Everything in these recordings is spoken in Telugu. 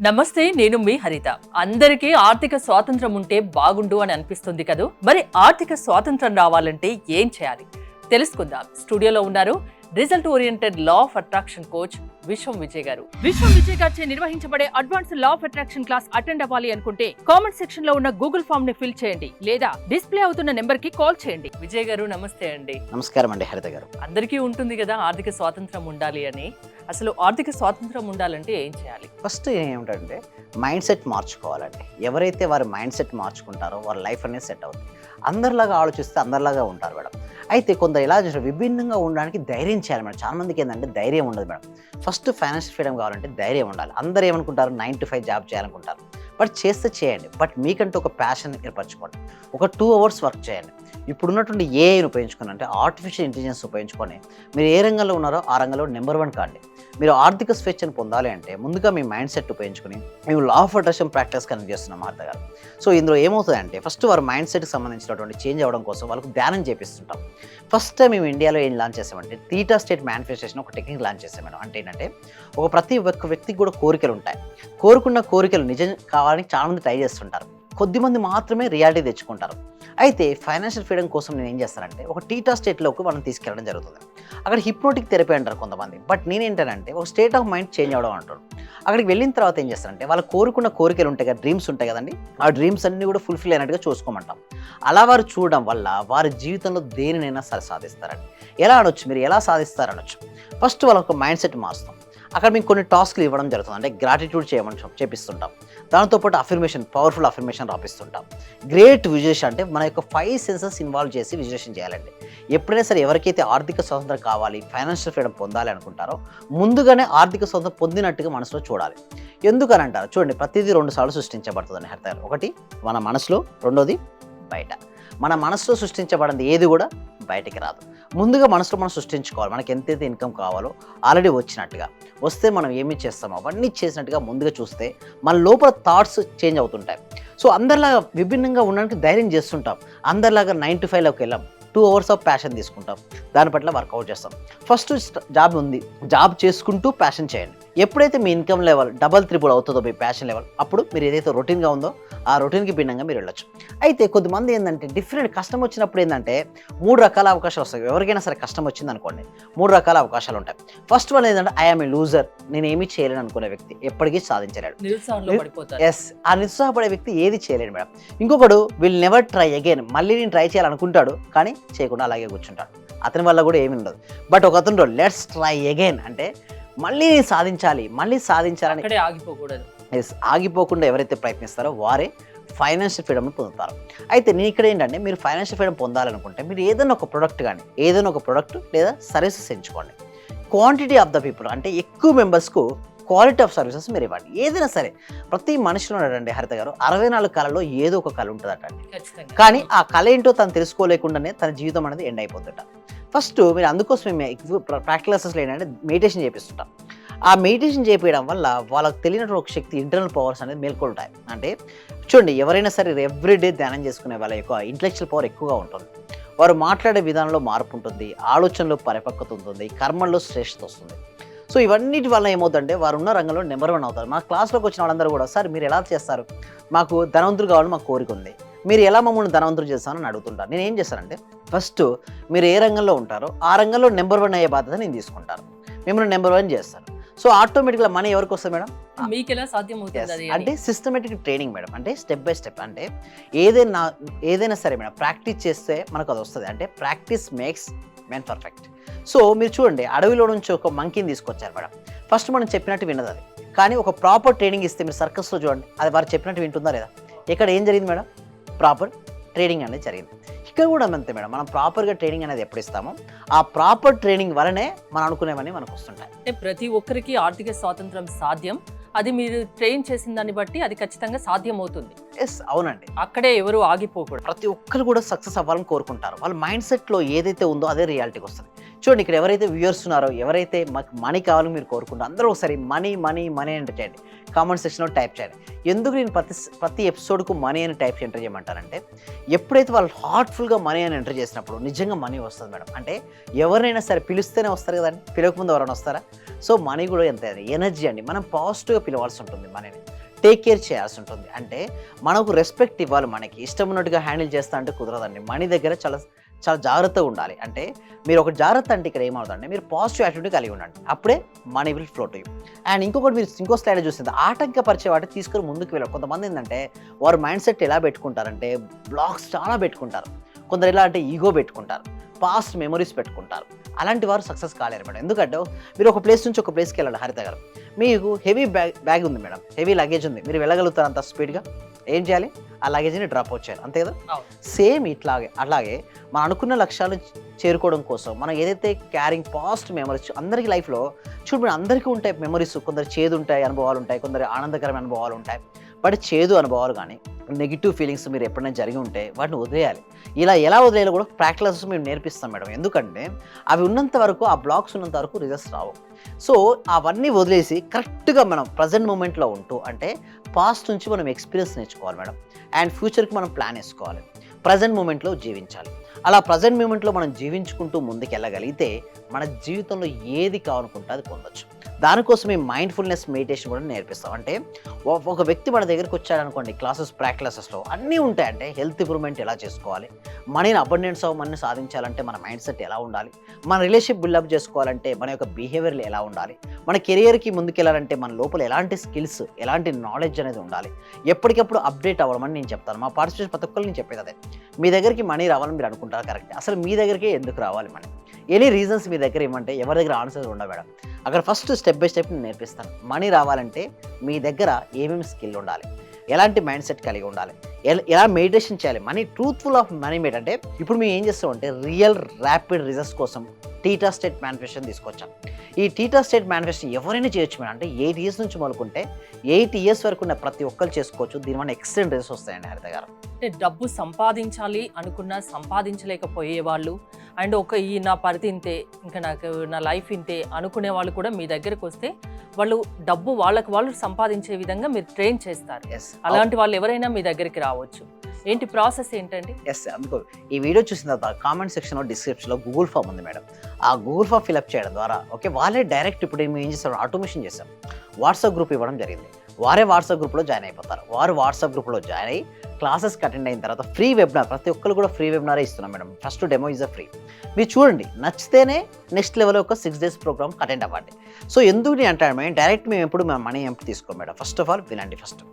నమస్తే, నేను మీ హరిత. అందరికీ ఆర్థిక స్వాతంత్రం ఉంటే బాగుండు అని అనిపిస్తుంది కదూ. మరి ఆర్థిక స్వాతంత్రం రావాలంటే ఏం చేయాలి తెలుసుకుందాం. స్టూడియోలో ఉన్నారు result oriented law of attraction coach విశ్వం విజయ్ గారు. విశ్వం విజయ్ గారిచే నిర్వహించబడే advance law of attraction class attend అవ్వాలి అనుకుంటే కామెంట్ సెక్షన్ లో ఉన్న గూగుల్ ఫామ్ ని ఫిల్ చేయండి, లేదా డిస్ప్లే అవుతున్న నెంబర్ కి కాల్ చేయండి. విజయ్ గారు నమస్తే అండి. నమస్కారం అండి హరిత గారు. అందరికీ ఉంటుంది కదా ఆర్థిక స్వాతంత్రం ఉండాలి అని. అసలు ఆర్థిక స్వాతంత్రం ఉండాలంటే ఏం చేయాలి? ఫస్ట్ ఏమిటంటే మైండ్ సెట్ మార్చుకోవాలండి. ఎవరైతే వారి మైండ్ సెట్ మార్చుకుంటారో వారి లైఫ్ అనేది సెట్ అవుతుంది. అందరిలాగా ఆలోచిస్తే అందరిలాగా ఉంటారు మేడం. అయితే కొందరు ఎలా చేస్తారు, విభిన్నంగా ఉండడానికి ధైర్యం చేయాలి మేడం. చాలా మందికి ఏంటంటే ధైర్యం ఉండదు మేడం. ఫస్ట్ ఫైనాన్షియల్ ఫ్రీడమ్ కావాలంటే ధైర్యం ఉండాలి. అందరూ ఏమనుకుంటారు, 9 to 5 జాబ్ చేయాలనుకుంటారు. బట్ చేస్తే చేయండి, బట్ మీకంటూ ఒక ప్యాషన్ ఏర్పరచుకోండి. ఒక 2 hours వర్క్ చేయండి. ఇప్పుడున్నటువంటి ఏఐని ఉపయోగించుకొని, అంటే ఆర్టిఫిషియల్ ఇంటెలిజెన్స్ ఉపయోగించుకొని మీరు ఏ రంగంలో ఉన్నారో ఆ రంగంలో నెంబర్ 1 కాండి. మీరు ఆర్థిక స్వేచ్ఛను పొందాలి అంటే ముందుగా మీ మైండ్ సెట్ ఉపయోగించుకొని మేము law of attraction practice connect చేస్తున్నాం మార్త గారు. సో ఇందులో ఏమవుతుందంటే ఫస్ట్ వారి మైండ్ సెట్కి సంబంధించినటువంటి చేంజ్ అవ్వడం కోసం వాళ్ళకు ధ్యానం చేపిస్తుంటాం. ఫస్ట్ టైం మేము ఇండియాలో ఏం లాంచ్ చేసామంటే థీటా స్టేట్ మేనిఫెస్టేషన్ ఒక టెక్నిక్ లాంచ్ చేసాం మేడం. అంటే ఏంటంటే ప్రతి ఒక్క వ్యక్తికి కూడా కోరికలు ఉంటాయి. కోరుకున్న కోరికలు నిజం కావాలని చాలామంది ట్రై చేస్తుంటారు. కొద్దిమంది మాత్రమే రియాలిటీ తెచ్చుకుంటారు. అయితే ఫైనాన్షియల్ ఫ్రీడమ్ కోసం నేను ఏం చేస్తానంటే ఒక టీటా స్టేట్లోకి మనం తీసుకెళ్ళడం జరుగుతుంది. అక్కడ హిప్నోటిక్ థెరపీ అంటారు కొంతమంది, బట్ నేనేంటంటే ఒక స్టేట్ ఆఫ్ మైండ్ చేంజ్ అవ్వడం అంటారు. అక్కడికి వెళ్ళిన తర్వాత ఏం చేస్తారంటే వాళ్ళు కోరుకున్న కోరికలు ఉంటాయి కదా, డ్రీమ్స్ ఉంటాయి కదండి, ఆ డ్రీమ్స్ అన్నీ కూడా ఫుల్ఫిల్ అయినట్టుగా చూసుకోమంటాం. అలా వారు చూడడం వల్ల వారి జీవితంలో దేనినైనా సరే సాధిస్తారండి. ఎలా అనొచ్చు, మీరు ఎలా సాధిస్తారనొచ్చు. ఫస్ట్ వాళ్ళకు మైండ్ సెట్ మారుస్తాం. అక్కడ మీకు కొన్ని టాస్క్లు ఇవ్వడం జరుగుతుంది. అంటే గ్రాటిట్యూడ్ చేపిస్తుంటాం. దాంతోపాటు అఫర్మేషన్, పవర్ఫుల్ అఫర్మేషన్ రాపిస్తుంటాం. గ్రేట్ విజులేషన్, అంటే మన యొక్క 5 సెన్సెస్ ఇన్వాల్వ్ చేసి విజులేషన్ చేయాలండి. ఎప్పుడైనా సరే ఎవరికైతే ఆర్థిక స్వాతంత్రం కావాలి, ఫైనాన్షియల్ ఫ్రీడమ్ పొందాలి అనుకుంటారో ముందుగానే ఆర్థిక స్వాతంత్రం పొందినట్టుగా మనసులో చూడాలి. ఎందుకని అంటారు చూడండి, ప్రతిదీ 2 సార్లు సృష్టించబడుతుందని హరిత. ఒకటి మన మనసులో, రెండోది బయట. మన మనసులో సృష్టించబడింది ఏది కూడా బయటికి రాదు. ముందుగా మనసులో మనం సృష్టించుకోవాలి. మనకి ఎంతైతే ఇన్కమ్ కావాలో ఆల్రెడీ వచ్చినట్టుగా వస్తే మనం ఏమి చేస్తామో అవన్నీ చేసినట్టుగా ముందుగా చూస్తే మన లోపల థాట్స్ చేంజ్ అవుతుంటాయి. సో అందరిలాగా విభిన్నంగా ఉండడానికి ధైర్యం చేస్తుంటాం. అందరిలాగా 9 to 5లోకి వెళ్ళాం. 2 hours ఆఫ్ ప్యాషన్ తీసుకుంటాం, దాని పట్ల వర్కౌట్ చేస్తాం. ఫస్ట్ జాబ్ ఉంది, జాబ్ చేసుకుంటూ ప్యాషన్ చేయండి. ఎప్పుడైతే మీ ఇన్కమ్ లెవెల్ డబల్ త్రిబుల్ అవుతుందో మీ ప్యాషన్ లెవెల్, అప్పుడు మీరు ఏదైతే రొటీన్గా ఉందో ఆ రొటీన్కి భిన్నంగా మీరు వెళ్ళొచ్చు. అయితే కొద్దిమంది ఏంటంటే డిఫరెంట్ కష్టం వచ్చినప్పుడు ఏంటంటే 3 రకాల అవకాశాలు వస్తాయి. ఎవరికైనా సరే కష్టం వచ్చింది అనుకోండి, 3 రకాల అవకాశాలు ఉంటాయి. ఫస్ట్ వన్ ఏంటంటే ఐఎమ్ ఏ లూజర్, నేను ఏమీ చేయలేను అనుకునే వ్యక్తి ఎప్పటికీ సాధించలేడు. ఎస్, ఆ నిరుత్సాహపడే వ్యక్తి ఏది చేయలేడు మేడం. ఇంకొకడు విల్ నెవర్ ట్రై అగైన్, మళ్ళీ నేను ట్రై చేయాలనుకుంటాడు కానీ చేయకుండా అలాగే కూర్చుంటాడు. అతని వల్ల కూడా ఏమి ఉండదు. బట్ ఒక అతను లెట్స్ ట్రై అగైన్, అంటే మళ్ళీ సాధించాలి, మళ్ళీ సాధించాలని ఆగిపోకూడదు. ఎస్, ఆగిపోకుండా ఎవరైతే ప్రయత్నిస్తారో వారే ఫైనాన్షియల్ ఫ్రీడమ్ని పొందుతారు. అయితే నేను ఇక్కడ ఏంటంటే మీరు ఫైనాన్షియల్ ఫ్రీడమ్ పొందాలనుకుంటే మీరు ఏదైనా ఒక ప్రొడక్ట్ కానీ ఏదైనా ఒక ప్రొడక్ట్ లేదా సర్వీసెస్ ఎంచుకోండి. క్వాంటిటీ ఆఫ్ ద పీపుల్, అంటే ఎక్కువ మెంబర్స్కు క్వాలిటీ ఆఫ్ సర్వీసెస్ మీరు ఇవ్వండి. ఏదైనా సరే ప్రతి మనిషిలో ఉన్నాడండి హరిత గారు 64 కళలో ఏదో ఒక కళ ఉంటుందట అండి. కానీ ఆ కళ ఏంటో తను తెలుసుకోలేకుండానే తన జీవితం అనేది ఎండ్ అయిపోతుంట. ఫస్ట్ మీరు అందుకోసం మేము ప్రాక్టికల్ క్లాసెస్లో ఏంటంటే మెడిటేషన్ చేపిస్తుంటాం. ఆ మెడిటేషన్ చేపించడం వల్ల వాళ్ళకి తెలియనటువంటి ఒక శక్తి, ఇంటర్నల్ పవర్స్ అనేది మేల్కొంటాయి. అంటే చూడండి, ఎవరైనా సరే ఎవ్రీడే ధ్యానం చేసుకునే వాళ్ళ యొక్క ఇంటలెక్చువల్ పవర్ ఎక్కువగా ఉంటుంది. వారు మాట్లాడే విధానంలో మార్పు ఉంటుంది, ఆలోచనలో పరిపక్వత ఉంటుంది, కర్మల్లో శ్రేష్ఠత వస్తుంది. సో ఇవన్నిటి వల్ల ఏమవుతుందంటే వారు ఉన్న రంగంలో నెంబర్ 1 అవుతారు. మా క్లాస్లోకి వచ్చిన వాళ్ళందరూ కూడా, సార్ మీరు ఎలా చేస్తారు, మాకు ధనవంతులు కావాలని మాకు కోరిక ఉంది, మీరు ఎలా మమ్మల్ని ధనవంతులు చేస్తారని అడుగుతుంటారు. నేను ఏం చేస్తానంటే ఫస్ట్ మీరు ఏ రంగంలో ఉంటారో ఆ రంగంలో నెంబర్ 1 అయ్యే బాధ్యత నేను తీసుకుంటాను, మిమ్మల్ని నెంబర్ 1 చేస్తాను. సో ఆటోమేటిక్గా మనీ ఎవరికి వస్తుంది మేడం? మీకు ఎలా సాధ్యం అవుతుంది అంటే సిస్టమేటిక్ ట్రైనింగ్ మేడం. అంటే స్టెప్ బై స్టెప్, అంటే ఏదైనా సరే మేడం ప్రాక్టీస్ చేస్తే మనకు అది వస్తుంది. అంటే practice makes men perfect. So మీరు చూడండి, అడవిలో నుంచి ఒక మంకీని తీసుకొచ్చారు మేడం. ఫస్ట్ మనం చెప్పినట్టు విన్నది అది, కానీ ఒక ప్రాపర్ ట్రైనింగ్ ఇస్తే మీరు సర్కస్లో చూడండి, అది వారు చెప్పినట్టు వింటుందా లేదా? ఇక్కడ ఏం జరిగింది మేడం? ప్రాపర్ ట్రైనింగ్ అనేది జరిగింది. ఇక్కడ కూడా అంతే మేడం, మనం ప్రాపర్గా ట్రైనింగ్ అనేది ఎప్పుడు ఇస్తామో ఆ ప్రాపర్ ట్రైనింగ్ వలనే మనం అనుకునేవన్నీ మనకు వస్తుంటాయి. అంటే ప్రతి ఒక్కరికి ఆర్థిక స్వాతంత్రం సాధ్యం, అది మీరు ట్రైన్ చేసిన దాన్ని బట్టి అది ఖచ్చితంగా సాధ్యం అవుతుంది. ఎస్, అవునండి. అక్కడే ఎవరు ఆగిపోకూడదు. ప్రతి ఒక్కరు కూడా సక్సెస్ అవ్వాలని కోరుకుంటారు. వాళ్ళ మైండ్ సెట్లో ఏదైతే ఉందో అదే రియాలిటీకి వస్తుంది. చూడండి ఇక్కడ ఎవరైతే వ్యూయర్స్ ఉన్నారో, ఎవరైతే మాకు మనీ కావాలని మీరు కోరుకుంటారో అందరూ ఒకసారి మనీ మనీ మనీ ఎంటర్ చేయండి, కామెంట్ సెక్షన్లో టైప్ చేయండి. ఎందుకు నేను ప్రతి ఎపిసోడ్కు మనీ అని టైప్ ఎంటర్ చేయమంటారంటే, ఎప్పుడైతే వాళ్ళు హార్ట్ఫుల్గా మనీ అని ఎంటర్ చేసినప్పుడు నిజంగా మనీ వస్తుంది మేడం. అంటే ఎవరినైనా సరే పిలిస్తేనే వస్తారు కదండి, పిలవకముందు ఎవరైనా వస్తారా? సో మనీ కూడా ఎంత ఎనర్జీ అండి, మనం పాజిటివ్గా పిలవాల్సి ఉంటుంది మనీని, టేక్ కేర్ చేయాల్సి ఉంటుంది. అంటే మనకు రెస్పెక్ట్ ఇవ్వాలి, మనకి ఇష్టం ఉన్నట్టుగా హ్యాండిల్ చేస్తా అంటే కుదరదండి. మనీ దగ్గర చాలా చాలా జాగ్రత్తగా ఉండాలి. అంటే మీరు ఒక జాగ్రత్త అంటే ఇక్కడ ఏమవుతుందంటే, మీరు పాజిటివ్ యాటిట్యూడ్ కలిగి ఉండండి, అప్పుడే money will flow to you. And ఇంకొకటి మీరు ఇంకో స్లైడ్ చూస్తుంది, ఆటంకపరిచే వాటి తీసుకొని ముందుకు వెళ్ళారు. కొంతమంది ఏంటంటే వారు మైండ్ సెట్ ఎలా పెట్టుకుంటారంటే బ్లాక్స్ చాలా పెట్టుకుంటారు. కొందరు ఎలా అంటే ఈగో పెట్టుకుంటారు, పాస్ట్ మెమరీస్ పెట్టుకుంటారు. అలాంటి వారు సక్సెస్ కాలేరు మేడం. ఎందుకంటే మీరు ఒక ప్లేస్ నుంచి ఒక ప్లేస్కి వెళ్ళాలి. హరిత గారు, మీకు హెవీ బ్యాగ్ ఉంది మేడం, హెవీ లగేజ్ ఉంది, మీరు వెళ్ళగలుగుతారు అంత స్పీడ్గా? ఏం చేయాలి? ఆ లగేజ్ని డ్రాప్ అవుట్ చేయాలి, అంతే కదా? సేమ్ అలాగే మనం అనుకున్న లక్ష్యాలను చేరుకోవడం కోసం మనం ఏదైతే క్యారింగ్ పాస్ట్ మెమరీస్ అందరికీ లైఫ్లో చూడండి, అందరికీ ఉంటాయి మెమరీస్. కొందరు చేదు ఉంటాయి అనుభవాలు ఉంటాయి, కొందరు ఆనందకరమైన అనుభవాలు ఉంటాయి. బట్ చేదు అనుభవాలు కానీ నెగిటివ్ ఫీలింగ్స్ మీరు ఎప్పుడైనా జరిగి ఉంటే వాటిని వదిలేయాలి. ఇలా ఎలా వదిలేయాలో కూడా ప్రాక్టీస్ మేము నేర్పిస్తాం మేడం. ఎందుకంటే అవి ఉన్నంత వరకు, ఆ బ్లాక్స్ ఉన్నంత వరకు రిజల్ట్స్ రావు. సో అవన్నీ వదిలేసి కరెక్ట్గా మనం ప్రజెంట్ మూమెంట్లో ఉంటూ, అంటే పాస్ట్ నుంచి మనం ఎక్స్పీరియన్స్ నేర్చుకోవాలి మేడం. అండ్ ఫ్యూచర్కి మనం ప్లాన్ వేసుకోవాలి, ప్రజెంట్ మూమెంట్లో జీవించాలి. అలా ప్రజెంట్ మూమెంట్లో మనం జీవించుకుంటూ ముందుకు వెళ్ళగలిగితే మన జీవితంలో ఏది కావాలనుకుంటే అది పొందొచ్చు. దానికోసం మేము మైండ్ఫుల్నెస్ మెడిటేషన్ కూడా నేర్పిస్తాం. అంటే ఒక వ్యక్తి మన దగ్గరికి వచ్చాడనుకోండి, క్లాసెస్లో అన్నీ ఉంటాయి. అంటే హెల్త్ ఇంప్రూవ్మెంట్ ఎలా చేసుకోవాలి, మనీని అబండెన్స్ ఆఫ్ మనీని సాధించాలంటే మన మైండ్ సెట్ ఎలా ఉండాలి, మన రిలేషన్షిప్ బిల్డప్ చేసుకోవాలంటే మన యొక్క బిహేవియర్లు ఎలా ఉండాలి, మన కెరియర్కి ముందుకెళ్ళాలంటే మన లోపల ఎలాంటి స్కిల్స్, ఎలాంటి నాలెడ్జ్ అనేది ఉండాలి, ఎప్పటికప్పుడు అప్డేట్ అవ్వడం నేను చెప్తాను. మా పార్టిసిపేషన్ ప్రతి ఒక్కరు నేను చెప్పేది అదే. మీ దగ్గరికి మనీ రావాలని మీరు అనుకుంటారు, కరెక్ట్. అసలు మీ దగ్గరికి ఎందుకు రావాలి మనీ? ఎనీ రీజన్స్ మీ దగ్గర ఏమంటే ఎవరి దగ్గర ఆన్సర్స్ ఉండవు మేడం. అక్కడ ఫస్ట్ స్టెప్ బై స్టెప్ నేను నేర్పిస్తాను. మనీ రావాలంటే మీ దగ్గర ఏమేమి స్కిల్ ఉండాలి, ఎలాంటి మైండ్ సెట్ కలిగి ఉండాలి, ఎలా మెడిటేషన్ చేయాలి. Money truthful of money made అంటే ఇప్పుడు మేము ఏం చేస్తామంటే రియల్ ర్యాపిడ్ రిజల్ట్స్ కోసం టీటా స్టేట్ మేనిఫెస్టేషన్ తీసుకొచ్చాం. ఈ టీటా స్టేట్ మేనిఫెస్టేషన్ ఎవరైనా చేయొచ్చు మేడం. అంటే 8 years నుంచి మొదలుకుంటే 8 years వరకు ఉన్న ప్రతి ఒక్కరు చేసుకోవచ్చు. దీనివల్ల ఎక్సలెంట్ రిజల్ట్స్ వస్తాయండి హరిత గారు. అంటే డబ్బు సంపాదించాలి అనుకున్నా సంపాదించలేకపోయే వాళ్ళు, అండ్ ఈ నా పరిధి ఇంతే, ఇంకా నాకు నా లైఫ్ ఇంతే అనుకునే వాళ్ళు కూడా మీ దగ్గరకు వస్తే వాళ్ళు డబ్బు వాళ్ళకు వాళ్ళు సంపాదించే విధంగా మీరు ట్రైన్ చేస్తారు. అలాంటి వాళ్ళు ఎవరైనా మీ దగ్గరికి రావచ్చు. ఏంటి ప్రాసెస్ ఏంటండి? అందుకో ఈ వీడియో చూసిన తర్వాత కామెంట్ సెక్షన్లో డిస్క్రిప్షన్లో గూగుల్ ఫామ్ ఉంది మేడం. ఆ గూగుల్ ఫామ్ ఫిల్అప్ చేయడం ద్వారా వాళ్ళే డైరెక్ట్ ఇప్పుడు మేము ఏం చేస్తాం, ఆటోమేషన్ చేస్తాం. వాట్సాప్ గ్రూప్ ఇవ్వడం జరిగింది. వారే వాట్సాప్ గ్రూప్లో జాయిన్ అయిపోతారు. వారు వాట్సాప్ గ్రూప్లో జాయిన్ అయ్యి క్లాసెస్కి అటెండ్ అయిన తర్వాత ఫ్రీ వెబినార్, ప్రతి ఒక్కరు కూడా ఫ్రీ వెబినారే ఇస్తున్నాం మేడం. First demo is free. మీరు చూడండి, నచ్చితేనే నెక్స్ట్ లెవెల్ ఒక 6 days ప్రోగ్రామ్ అటెండ్ అవ్వండి. సో ఎందుకు నేను అంటాను మేడం, డైరెక్ట్ మేము ఎప్పుడు మేము మనీ ఎంపీ తీసుకోం మేడం. ఫస్ట్ ఆఫ్ ఆల్ వినండి. ఫస్ట్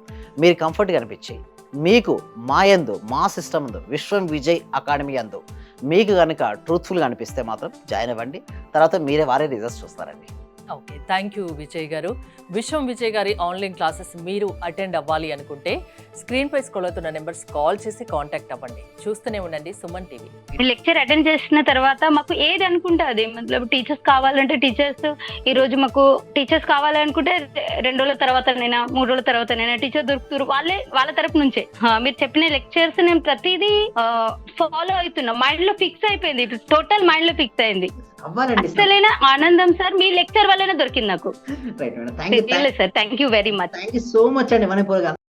మీరు కంఫర్ట్గా అనిపించి మీకు మా యందు, మా సిస్టమ్ అందు, విశ్వం విజయ్ అకాడమీ అందు మీకు కనుక ట్రూత్ఫుల్గా అనిపిస్తే మాత్రం జాయిన్ అవ్వండి. తర్వాత వారే రిజల్ట్స్ చూస్తారండి. ఓకే, థ్యాంక్ యూ విజయ్ గారు. విశ్వం విజయ్ గారి ఆన్లైన్ క్లాసెస్ మీరు అటెండ్ అవ్వాలి అనుకుంటే స్క్రీన్ పై స్క్రోల్ అవుతున్న నెంబర్స్ కాల్ చేసి కాంటాక్ట్ అవ్వండి. చూస్తూనే ఉండండి సుమన్ టీవీ. లెక్చర్ అటెండ్ చేసిన తర్వాత మాకు ఏది అనుకుంటే అది, టీచర్స్ కావాలంటే టీచర్స్, ఈ రోజు మాకు టీచర్స్ కావాలనుకుంటే 2 రోజుల తర్వాతనైనా 3 రోజుల తర్వాతనైనా టీచర్ దొరుకుతారు. వాళ్ళ తరపు నుంచే మీరు చెప్పిన లెక్చర్స్ నేను ప్రతిదీ ఫాలో అవుతున్నా. మైండ్ లో ఫిక్స్ అయిపోయింది, టోటల్ మైండ్ లో ఫిక్స్ అయింది. అసలైన ఆనందం సార్ మీ లెక్చర్ వల్లనే దొరికింది నాకు. Sir thank you very much. Thank you so much అండి.